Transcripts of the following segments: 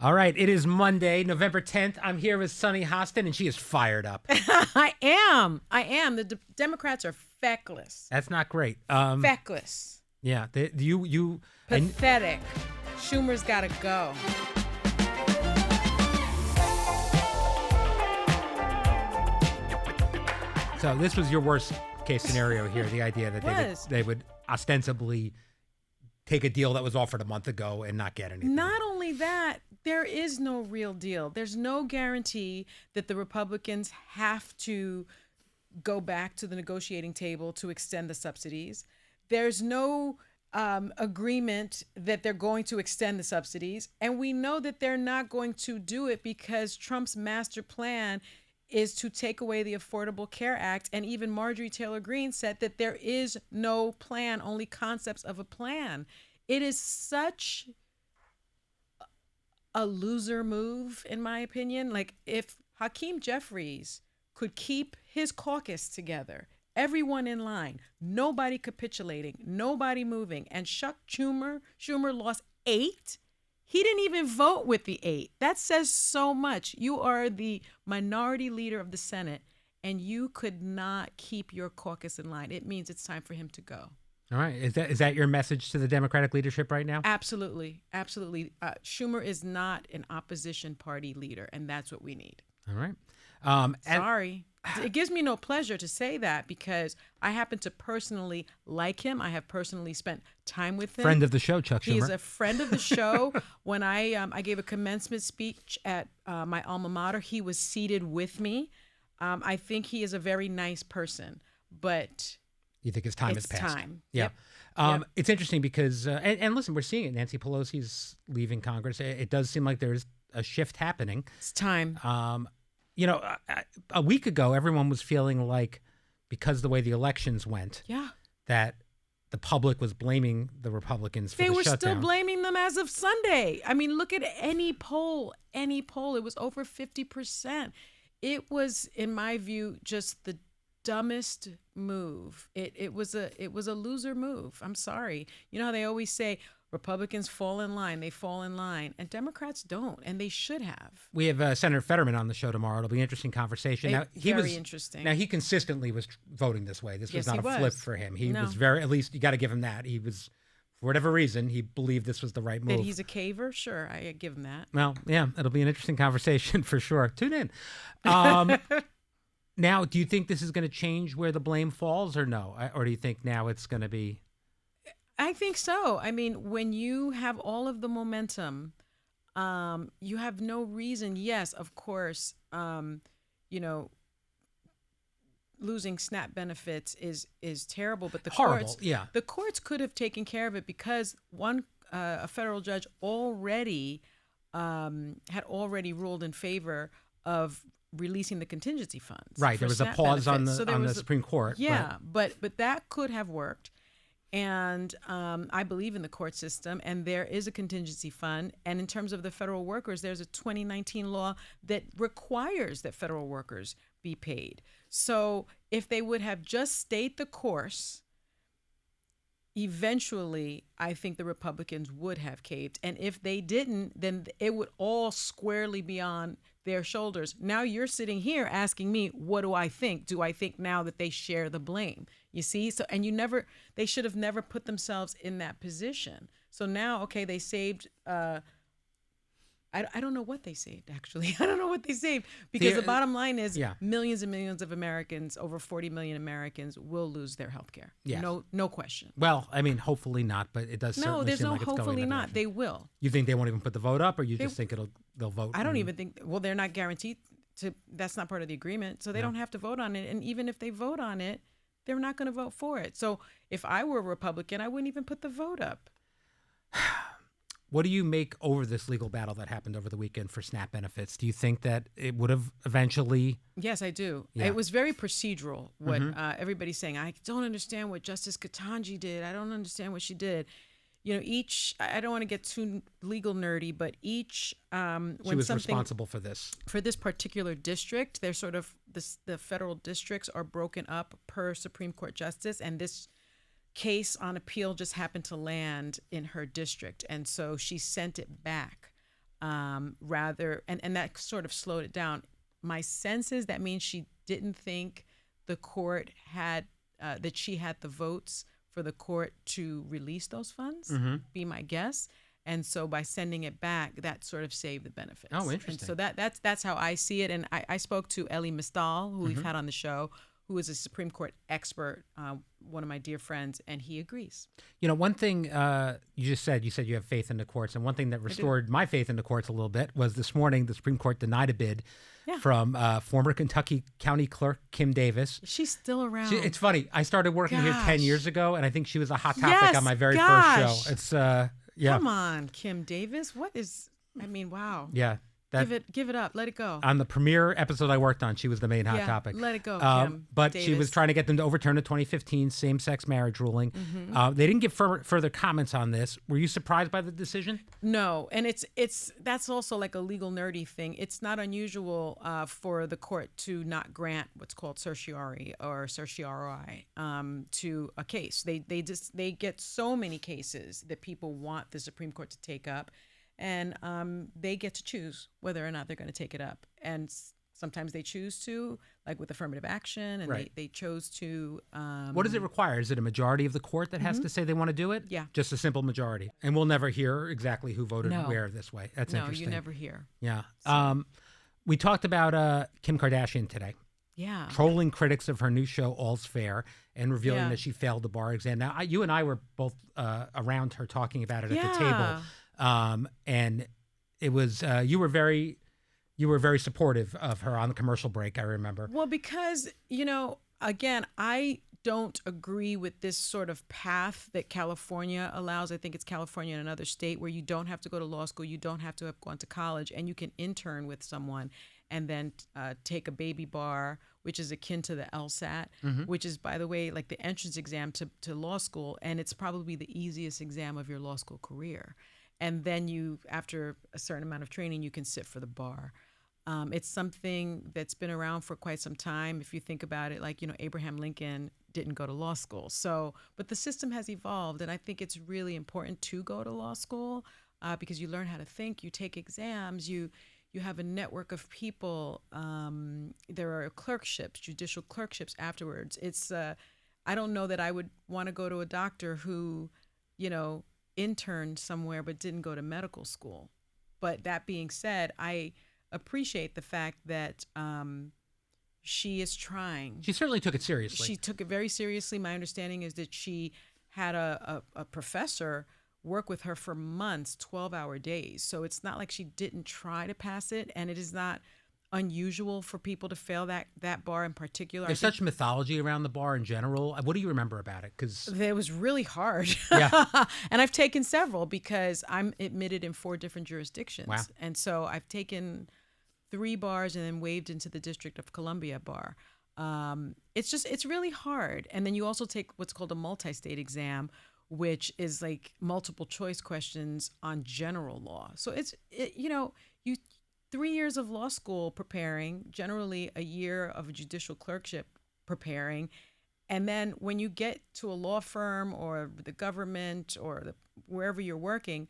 All right, it is Monday, November 10th. I'm here with Sunny Hostin, and she is fired up. I am. The Democrats are feckless. That's not great. Feckless. Yeah, you Pathetic. Schumer's got to go. So this was your worst case scenario here, the idea that they would ostensibly take a deal that was offered a month ago and not get anything. Not only that, there is no real deal. There's no guarantee that the Republicans have to go back to the negotiating table to extend the subsidies. There's no agreement that they're going to extend the subsidies. And we know that they're not going to do it because Trump's master plan is to take away the Affordable Care Act. And even Marjorie Taylor Greene said that there is no plan, only concepts of a plan. It is such a loser move, in my opinion. Like, if Hakeem Jeffries could keep his caucus together, everyone in line, nobody capitulating, nobody moving, and Schumer lost 8. He didn't even vote with the 8. That says so much. You are the minority leader of the Senate, and you could not keep your caucus in line. It means it's time for him to go. All right. Is that your message to the Democratic leadership right now? Absolutely. Absolutely. Schumer is not an opposition party leader, and that's what we need. All right. Sorry. It gives me no pleasure to say that because I happen to personally like him. I have personally spent time with him. Friend of the show, Chuck Schumer. He's a friend of the show. When I gave a commencement speech at my alma mater, he was seated with me. I think he is a very nice person, but you think his time has it's passed? Time. Yeah. Yep. It's interesting because, and listen, we're seeing it. Nancy Pelosi's leaving Congress. It does seem like there's a shift happening. It's time. You know, a week ago, everyone was feeling like, because the way the elections went, that the public was blaming the Republicans for the shutdown. They were still blaming them as of Sunday. I mean, look at any poll. It was over 50%. It was, in my view, just the dumbest move. It was a loser move. I'm sorry. You know how they always say, Republicans fall in line. They fall in line. And Democrats don't, and they should have. We have Senator Fetterman on the show tomorrow. It'll be an interesting conversation. Very interesting. Now, he consistently was voting this way. This was not a flip for him. He was at least you got to give him that. He was, for whatever reason, he believed this was the right move. That he's a caver? Sure, I give him that. Well, yeah, it'll be an interesting conversation for sure. Tune in. Now, do you think this is going to change where the blame falls or no? Or do you think now it's going to be... I think so. I mean, when you have all of the momentum, you have no reason. Yes, of course, losing SNAP benefits is terrible, but the courts could have taken care of it because a federal judge had already ruled in favor of releasing the contingency funds. Right, there was a pause on the Supreme Court. Yeah, but that could have worked. And I believe in the court system, and there is a contingency fund. And in terms of the federal workers, there's a 2019 law that requires that federal workers be paid. So if they would have just stayed the course, eventually, I think the Republicans would have caved. And if they didn't, then it would all squarely be on their shoulders. Now you're sitting here asking me, what do I think? Do I think now that they share the blame? You see? So, and they should have never put themselves in that position. So now, okay, they saved, I don't know what they saved, actually. I don't know what they saved because the bottom line is millions and millions of Americans, over 40 million Americans, will lose their health care. Yes. No question. Well, I mean, hopefully not, but it does certainly seem like it's going in that direction. No, there's no hopefully not. They will. You think they won't even put the vote up, or you just think they'll vote? I don't even think, well, they're not guaranteed to, that's not part of the agreement, so they don't have to vote on it. And even if they vote on it, they're not going to vote for it. So if I were a Republican, I wouldn't even put the vote up. What do you make over this legal battle that happened over the weekend for SNAP benefits? Do you think that it would have eventually? Yes, I do. Yeah. It was very procedural. What everybody's saying, I don't understand what Justice Ketanji did. I don't understand what she did. You know, I don't want to get too legal nerdy, but when she was responsible for this particular district, they're sort of the federal districts are broken up per Supreme Court justice, and this case on appeal just happened to land in her district, and so she sent it back rather, and that sort of slowed it down. My sense is that means she didn't think the court had, that she had the votes for the court to release those funds, be my guess. And so by sending it back, that sort of saved the benefits. Oh, interesting. And so that's how I see it. And I spoke to Elie Mystal, who we've had on the show, who is a Supreme Court expert, one of my dear friends, and he agrees. You know, one thing you just said, you have faith in the courts. And one thing that restored my faith in the courts a little bit was this morning, the Supreme Court denied a bid from former Kentucky County Clerk Kim Davis. She's still around. It's funny. I started working here 10 years ago, and I think she was a hot topic on my very first show. It's, yeah. Come on, Kim Davis. What is, I mean, wow. Yeah. Give it up. Let it go. On the premiere episode I worked on, she was the main hot topic. Let it go, Kim But Davis. she was trying to get them to overturn the 2015 same-sex marriage ruling. They didn't give further comments on this. Were you surprised by the decision? No, and that's also like a legal nerdy thing. It's not unusual for the court to not grant what's called certiorari or certiorari to a case. They get so many cases that people want the Supreme Court to take up. And they get to choose whether or not they're going to take it up. And sometimes they choose to, like with affirmative action, and they chose to. What does it require? Is it a majority of the court that has to say they want to do it? Yeah. Just a simple majority. And we'll never hear exactly who voted where this way. That's interesting. No, you never hear. Yeah. So. We talked about Kim Kardashian today. Yeah. Trolling critics of her new show, All's Fair, and revealing that she failed the bar exam. Now, you and I were both around her talking about it at the table. And it was you were very supportive of her on the commercial break, I remember. Well, because, again, I don't agree with this sort of path that California allows. I think it's California and another state where you don't have to go to law school, you don't have to have gone to college, and you can intern with someone and then take a baby bar, which is akin to the LSAT, which is, by the way, like the entrance exam to law school, and it's probably the easiest exam of your law school career. And then you, after a certain amount of training, you can sit for the bar. It's something that's been around for quite some time. If you think about it, like, Abraham Lincoln didn't go to law school. So, but the system has evolved. And I think it's really important to go to law school because you learn how to think, you take exams, you have a network of people. There are clerkships, judicial clerkships afterwards. It's, I don't know that I would want to go to a doctor who, interned somewhere but didn't go to medical school. But that being said, I appreciate the fact that she is trying. She certainly took it seriously. She took it very seriously. My understanding is that she had a professor work with her for months, 12-hour days. So it's not like she didn't try to pass it, and it is not unusual for people to fail that bar in particular. There's such mythology around the bar in general. What do you remember about it? Because it was really hard. Yeah. And I've taken several because I'm admitted in 4 different jurisdictions. Wow. And so I've taken 3 bars and then waived into the District of Columbia bar. It's really hard. And then you also take what's called a multi-state exam, which is like multiple choice questions on general law. So you 3 years of law school preparing, generally a year of a judicial clerkship preparing, and then when you get to a law firm or the government or wherever you're working,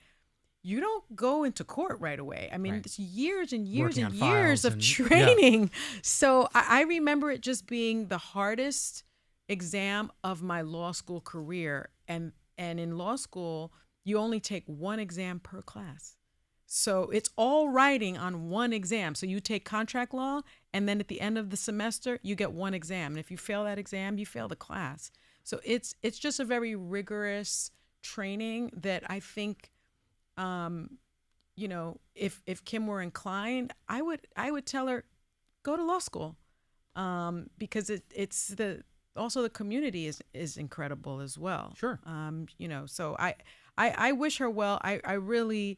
you don't go into court right away. I mean, it's years and years and years of training. Yeah. So I remember it just being the hardest exam of my law school career. And in law school, you only take 1 exam per class. So it's all writing on 1 exam. So you take contract law, and then at the end of the semester, you get 1 exam. And if you fail that exam, you fail the class. So it's just a very rigorous training that I think, if Kim were inclined, I would tell her, go to law school, because it's also the community is incredible as well. Sure. So I wish her well. I really.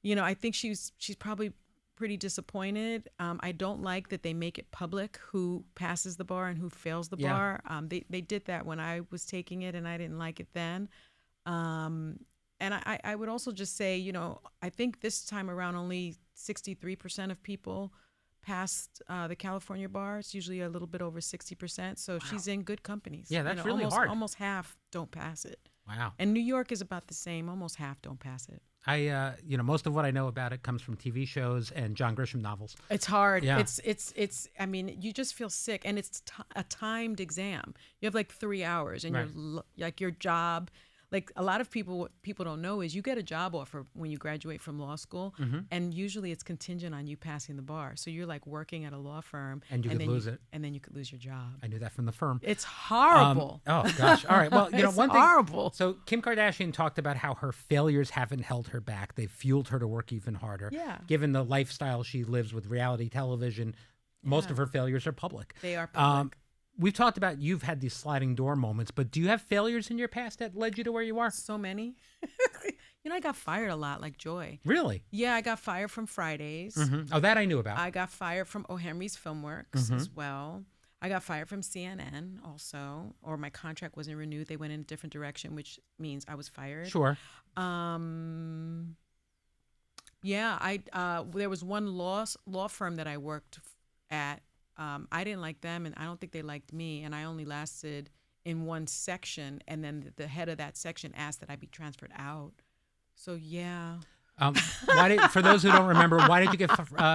I think she's probably pretty disappointed. I don't like that they make it public who passes the bar and who fails the bar. They did that when I was taking it, and I didn't like it then. And I would also just say, I think this time around only 63% of people passed the California bar. It's usually a little bit over 60%. So she's in good companies. Yeah, that's really hard. Almost half don't pass it. Wow. And New York is about the same. Almost half don't pass it. Most of what I know about it comes from TV shows and John Grisham novels. It's hard. Yeah. It's. I mean, you just feel sick, and it's a timed exam. You have like 3 hours, and Right. you're like your job. Like a lot of people, what people don't know is you get a job offer when you graduate from law school, and usually it's contingent on you passing the bar. So you're like working at a law firm, And you could then lose it. and then you could lose your job. I knew that from the firm. It's horrible. Oh gosh. All right. Well, It's one thing. horrible. So Kim Kardashian talked about how her failures haven't held her back. They've fueled her to work even harder. Yeah. Given the lifestyle she lives with reality television, most of her failures are public. They are public. We've talked about you've had these sliding door moments, but do you have failures in your past that led you to where you are? So many. I got fired a lot, like Joy. Really? Yeah, I got fired from Fridays. Oh, that I knew about. I got fired from O. Henry's Filmworks as well. I got fired from CNN also, or my contract wasn't renewed. They went in a different direction, which means I was fired. Sure. Yeah, there was one law firm that I worked at. I didn't like them, and I don't think they liked me, and I only lasted in one section, and then the head of that section asked that I be transferred out. So yeah. For those who don't remember, why did you get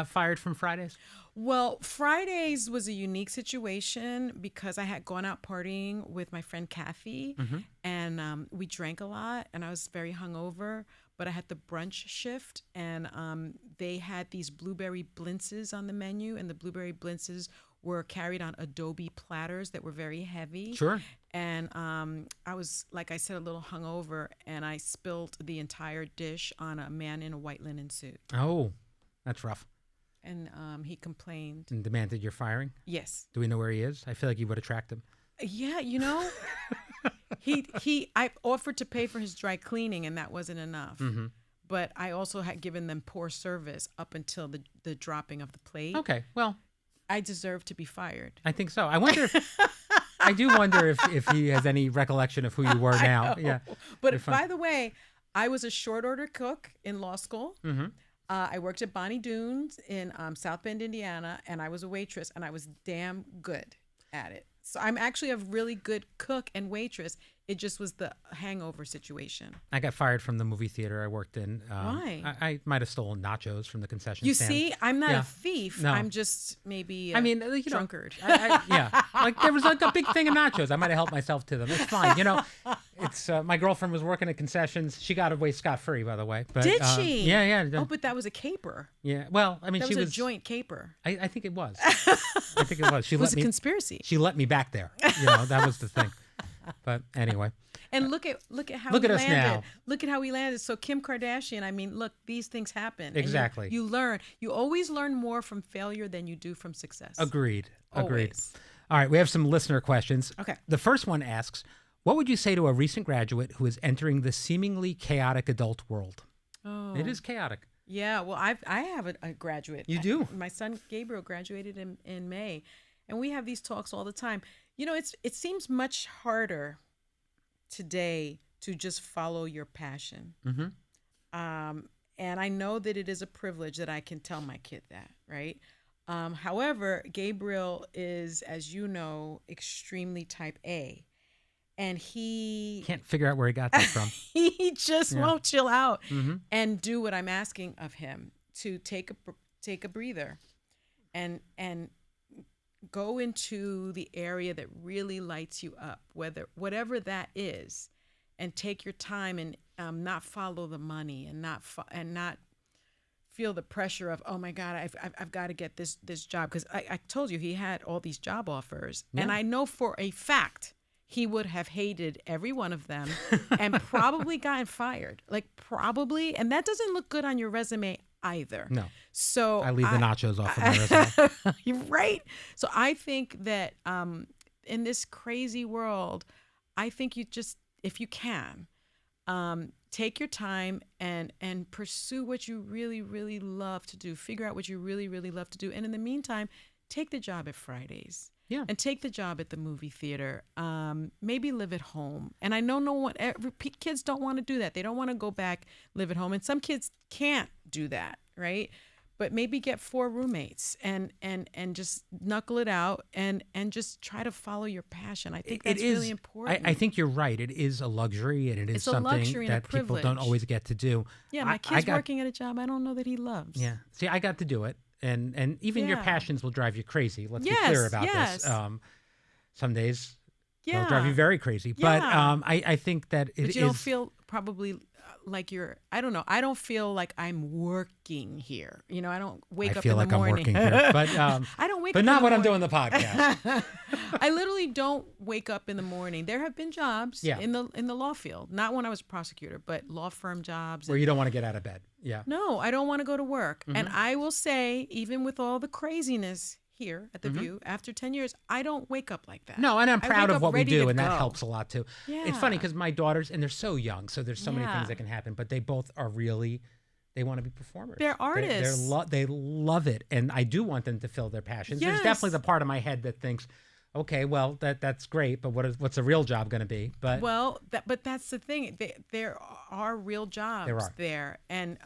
fired from Fridays? Well, Fridays was a unique situation because I had gone out partying with my friend Kathy, and we drank a lot, and I was very hungover. But I had the brunch shift, and they had these blueberry blintzes on the menu, and the blueberry blintzes were carried on adobe platters that were very heavy. Sure. And I was, like I said, a little hungover, and I spilled the entire dish on a man in a white linen suit. Oh, that's rough. And he complained. And demanded your firing? Yes. Do we know where he is? I feel like you would attract him. Yeah, I offered to pay for his dry cleaning, and that wasn't enough. But I also had given them poor service up until the dropping of the plate. Okay, well, I deserve to be fired. I think so. I do wonder if he has any recollection of who you were now. Yeah. But by the way, I was a short order cook in law school. I worked at Bonnie Dunes in South Bend, Indiana, and I was a waitress, and I was damn good at it. So I'm actually a really good cook and waitress. It just was the hangover situation. I got fired from the movie theater I worked in. Why? I might have stolen nachos from the concession You stand. see, I'm not a thief. No. I'm just maybe drunkard. Yeah, like there was like a big thing of nachos. I might have helped myself to them. It's fine. It's my girlfriend was working at concessions. She got away scot-free, by the way. But, Did she? Yeah. Oh, but that was a caper. Yeah. Well, I mean, That she was a joint caper. I think it was. I think it was. It was a conspiracy. She let me back there. That was the thing. But anyway. And look at how Look we at us landed. now. Look at how we landed. So Kim Kardashian, I mean, look, these things happen. And Exactly. you learn. You always learn more from failure than you do from success. Agreed. Always. All right, we have some listener questions. Okay. The first one asks, what would you say to a recent graduate who is entering the seemingly chaotic adult world? Oh. It is chaotic. Yeah, well, I have a graduate. You do? My son Gabriel graduated in May, and we have these talks all the time. It seems much harder today to just follow your passion. And I know that it is a privilege that I can tell my kid that, right? However, Gabriel is, as you know, extremely type A. And he Can't figure out where he got that from. he just won't chill out and do what I'm asking of him, to take a breather and go into the area that really lights you up, whatever that is, and take your time and not follow the money and not feel the pressure of, oh my God, I've got to get this job, because I told you he had all these job offers, and I know for a fact he would have hated every one of them and probably gotten fired, and that doesn't look good on your resume either. No. So I leave the nachos off of my resume. You're right. So I think that in this crazy world, I think you just, if you can, take your time and pursue what you really, really love to do. Figure out what you really, really love to do. And in the meantime, take the job at Fridays. Yeah. And take the job at the movie theater. Maybe live at home. And I know kids don't want to do that. They don't want to go back, live at home. And some kids can't do that, right? but maybe get 4 roommates and just knuckle it out and just try to follow your passion. I think that's really important. I think you're right. It is a luxury, and it is something that people don't always get to do. Yeah, my kid's working at a job I don't know that he loves. Yeah. See, I got to do it. And even your passions will drive you crazy. Let's be clear about this. Some days they'll drive you very crazy. But I think that it is. But you don't feel probably like you're, I don't know. I don't feel like I'm working here. You know, I don't wake up in the morning. I feel like I'm working here. But I don't wake but up not in when the I'm doing the podcast. I literally don't wake up in the morning. There have been jobs in the law field, not when I was a prosecutor, but law firm jobs. Where you don't want to get out of bed. Yeah. No, I don't want to go to work. And I will say, even with all the craziness here at The View, after 10 years, I don't wake up like that. No, and I'm proud of what we do, and that helps a lot too. Yeah. It's funny because my daughters, and they're so young, so there's so many things that can happen, but they both are really, they want to be performers. They're artists. They love it, and I do want them to fill their passions. There's definitely the part of my head that thinks, okay, well, that's great, but what's the real job going to be? But but that's the thing. There are real jobs there. And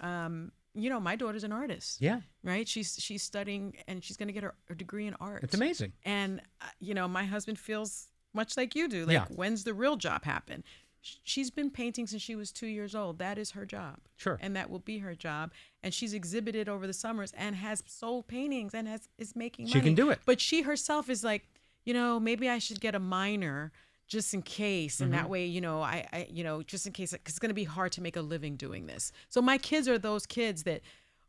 you know, my daughter's an artist. Yeah. Right? She's studying, and she's going to get her degree in art. It's amazing. And, you know, my husband feels much like you do. Like, when's the real job happen? She's been painting since she was 2 years old. That is her job. Sure. And that will be her job. And she's exhibited over the summers and has sold paintings and is making money. She can do it. But she herself is like, you know, maybe I should get a minor just in case. And that way, you know, I you know, just in case, 'cause it's going to be hard to make a living doing this. So my kids are those kids that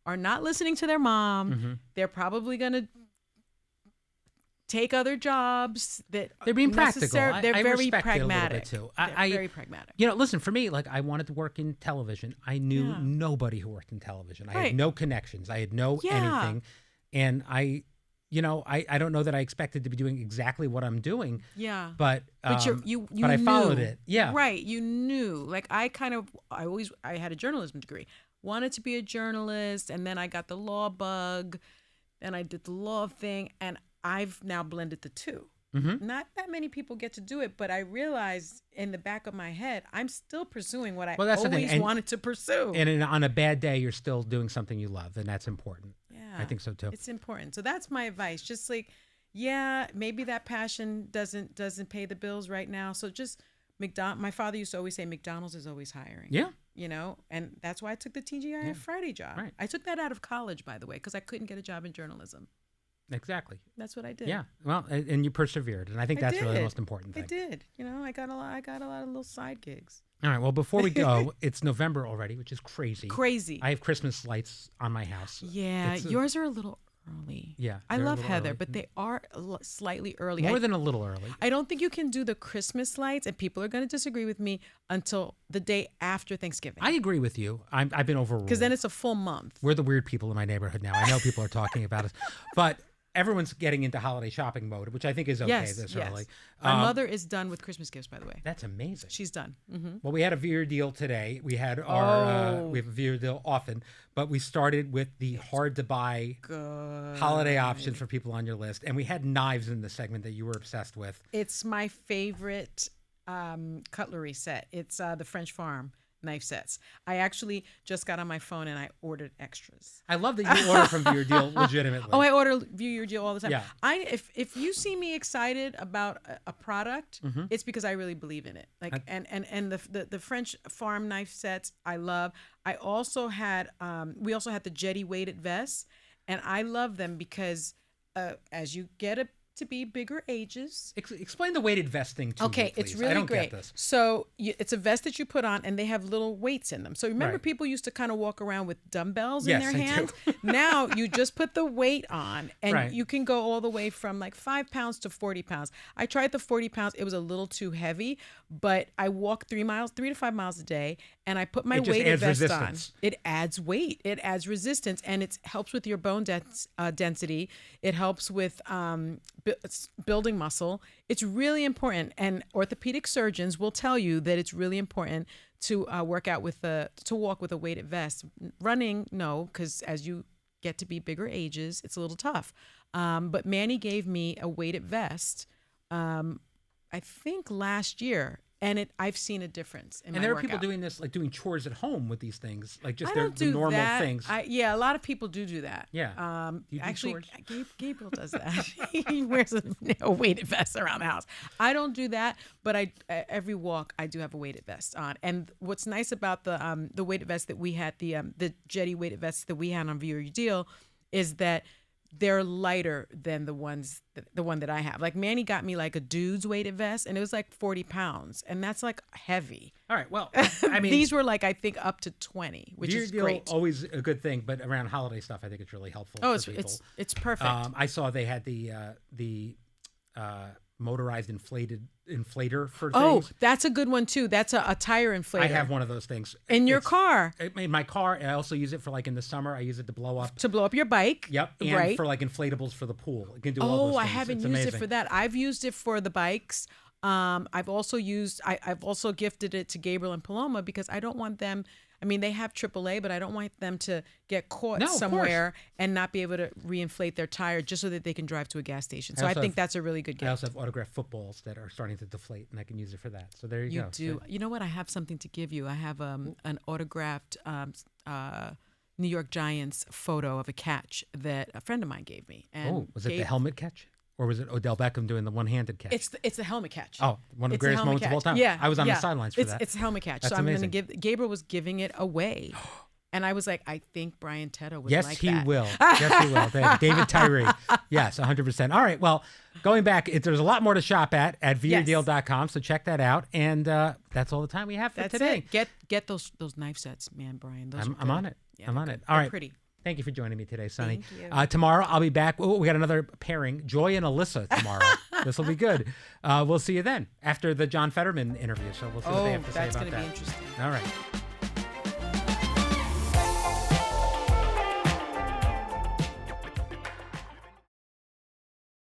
are not listening to their mom. They're probably going to take other jobs that they're being practical. They're I very respect pragmatic. It a little bit too. They're very pragmatic. You know, listen, for me, like, I wanted to work in television. I knew nobody who worked in television. I had no connections. I had no anything. And I don't know that I expected to be doing exactly what I'm doing. Yeah. But you but I followed it. Yeah. Right. You knew. Like, I had a journalism degree. Wanted to be a journalist, and then I got the law bug. Then I did the law thing, and I've now blended the two. Not that many people get to do it, but I realized in the back of my head, I'm still pursuing what I always wanted to pursue. And on a bad day, you're still doing something you love, and that's important. Yeah, I think so too. It's important. So that's my advice. Just like, yeah, maybe that passion doesn't pay the bills right now. So just my father used to always say, McDonald's is always hiring. Yeah. You know, and that's why I took the TGIF Friday job. Right. I took that out of college, by the way, because I couldn't get a job in journalism. Exactly. That's what I did. Yeah. Well, and you persevered, and I think that's really the most important thing. I did. You know, I got a lot of little side gigs. All right. Well, before we go, it's November already, which is crazy. Crazy. I have Christmas lights on my house. Yeah, yours are a little early. Yeah. I love Heather, but they are slightly early. More than a little early. I don't think you can do the Christmas lights, and people are going to disagree with me, until the day after Thanksgiving. I agree with you. I've been overruled. Because then it's a full month. We're the weird people in my neighborhood now. I know people are talking about us, but everyone's getting into holiday shopping mode, which I think is okay this early. My mother is done with Christmas gifts, by the way. That's amazing. She's done. Well, we had a viewer deal today. We had we have a viewer deal often, but we started with the hard to buy holiday options for people on your list, and we had knives in the segment that you were obsessed with. It's my favorite cutlery set. It's the French Farm knife sets. I actually just got on my phone and I ordered extras. I love that you order from Viewer Deal legitimately. Oh, I order Viewer Deal all the time. Yeah. If you see me excited about a product, it's because I really believe in it. Like and the French Farm knife sets I love. I also had we also had the Jetti weighted vests, and I love them because as you get to be bigger ages. Explain the weighted vest thing to me, please. It's really I don't great. Get this. So it's a vest that you put on, and they have little weights in them. So remember, people used to kind of walk around with dumbbells in their hands. Now you just put the weight on, and you can go all the way from like 5 pounds to 40 pounds. I tried the 40 pounds. It was a little too heavy, but I walk 3 to 5 miles a day, and I put my weighted vest on. It adds weight. It adds resistance, and it helps with your bone density. It helps with building muscle. It's really important, and orthopedic surgeons will tell you that it's really important to walk with a weighted vest. Running, no, because as you get to be bigger ages, it's a little tough. But Manny gave me a weighted vest, I think last year, And I've seen a difference in my And there are workout. people doing this, like doing chores at home with these things, like just I their don't the do normal that. things. Yeah, a lot of people do that. Yeah. You do Actually, chores? Gabriel does that. He wears a weighted vest around the house. I don't do that, but every walk I do have a weighted vest on. And what's nice about the weighted vest that we had, the Jetti weighted vests that we had on View Your Deal, is that they're lighter than the one that I have. Like Manny got me like a dude's weighted vest, and it was like 40 pounds, and that's like heavy. All right. Well, I mean, these were like I think up to 20, which is great. Always a good thing, but around holiday stuff, I think it's really helpful. Oh, for people. it's perfect. I saw they had the motorized inflator for things. Oh, that's a good one too. That's a tire inflator. I have one of those things in your car. In my car, I also use it for like in the summer. I use it to blow up your bike. Yep, and for like inflatables for the pool. You can do all those things. I haven't used it for that. I've used it for the bikes. I've also gifted it to Gabriel and Paloma because I don't want them. I mean, they have AAA, but I don't want them to get caught somewhere and not be able to reinflate their tire just so that they can drive to a gas station. So I think that's a really good gift. I also have autographed footballs that are starting to deflate, and I can use it for that. So there you go. You do. You know what? I have something to give you. I have an autographed New York Giants photo of a catch that a friend of mine gave me. And was it the helmet catch? Or was it Odell Beckham doing the one-handed catch? It's the helmet catch. Oh, one of the greatest moments of all time. Yeah, I was on the sidelines for that. It's helmet catch. That's so I'm amazing. going to give. Gabriel was giving it away, and I was like, I think Brian Teta would like that. Yes, he will. Yes, he will. David Tyree. Yes, 100%. All right. Well, going back, there's a lot more to shop at viewyourdeal.com. So check that out. And that's all the time we have for today. Get those knife sets, man, Brian. I'm on it. Yeah, I'm on it. They're All right. pretty. Thank you for joining me today, Sonny. Thank you. Tomorrow I'll be back. Oh, we got another pairing, Joy and Alyssa tomorrow. This will be good. We'll see you then after the John Fetterman interview. So we'll see what they have to say about that. That's going to be interesting. All right.